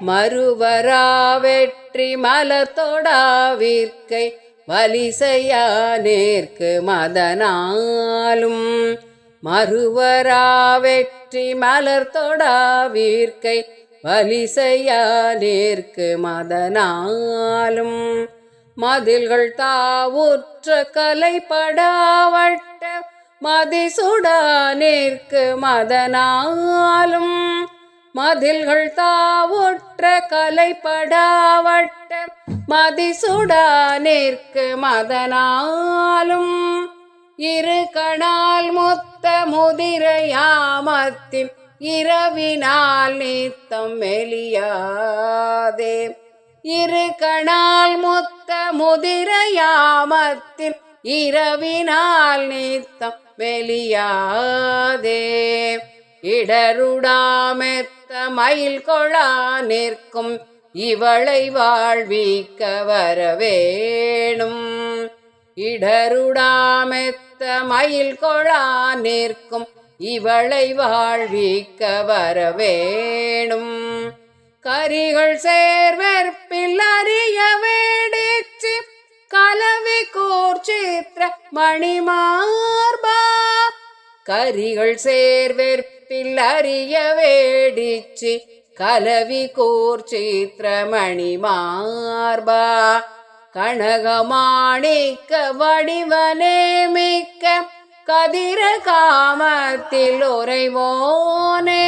மறுவரா வெற்றி மலர்த்தொடாவிற்கை வலிசையா நேர்க்கு மதனாலும் மறுவரா வெற்றி மலர்த்தொடாவிற்கை வலிசையா நேர்க்கு மதனாலும் மதில்கள் தாவுற்ற கலைப்படாவட்ட மதிசுடா நேர்க்கு மதனாலும் மதில்கள் தாவுற்ற கலைப்படாவட்ட மதிசுடா நேர்க்கு மதனாலும் இரு கணால் மொத்த முதிரையாமத்தின் இரவினால் நீத்தம் மெலியாதே இரு கணால் மொத்த முதிரையாமத்தின் இரவினால் நீத்தம் வெளியாதே இடருடாமெத்த மயில் கொழா நிற்கும் இவளை வாழ்விக்க வரவேணும் இடருடாமெத்த மயில் கொழா நிற்கும் இவளை வாழ்விக்க வரவேணும் கரிகள் சேர்வெற்பில் அறிய வேடிச்சு கலவி கூர்ச்சித்திர மணிமார்பா கரிகள் சேர்வெற்பில் அறிய வேடிச்சு கலவி கூர்ச்சித்திர மணிமார்பா கனகமாணிக்க வடிவனே மிக்க கதிர காமத்தில் உறைவோனே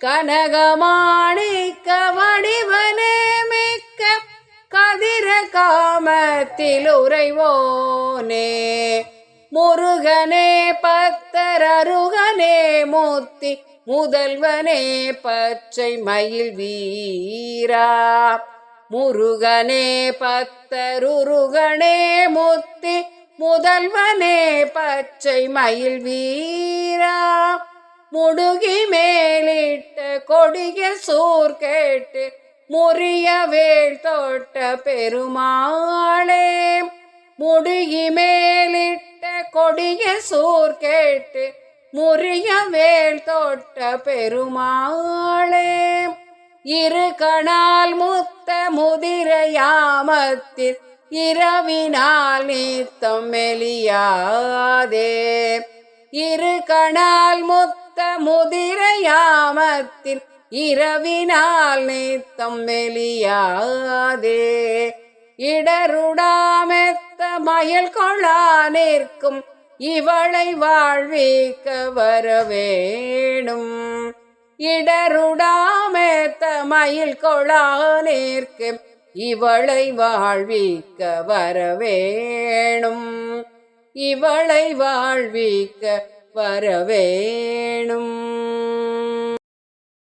கனகமாணிக்க வடிவனே மிக்க கதிர காமத்தில் உறைவோனே முருகனே பத்தரருகனே மூர்த்தி முதல்வனே பச்சை மயில் வீரா முருகனே பத்தருகனே மூர்த்தி முதல்வனே பச்சை மயில் வீரா முடுகி மேலிட்ட கொடிய சூர் கேட்டு முறிய வேல் தோட்ட பெருமாளே முடுகி மேலிட்ட கொடிய சூர் கேட்டு முறிய வேல் தோட்ட பெருமாளே இரு கணால் முத்த முதிரையாமத்தில் இரவினால் நீத்தம் மெலியாதே இரு கணால் முத்த முதிரையாமத்தில் இரவினால் நீத்தம் மெலியாதே இடருடாமெத்த மயில் கொழா நிற்கும் இவளை வாழ்விக்க வரவேணும் இடருடாமெத்த மயில் கொழா நிற்கும் இவளை வாழ்விக்க வரவேணும் இவளை வாழ்விக்க வரவேணும்.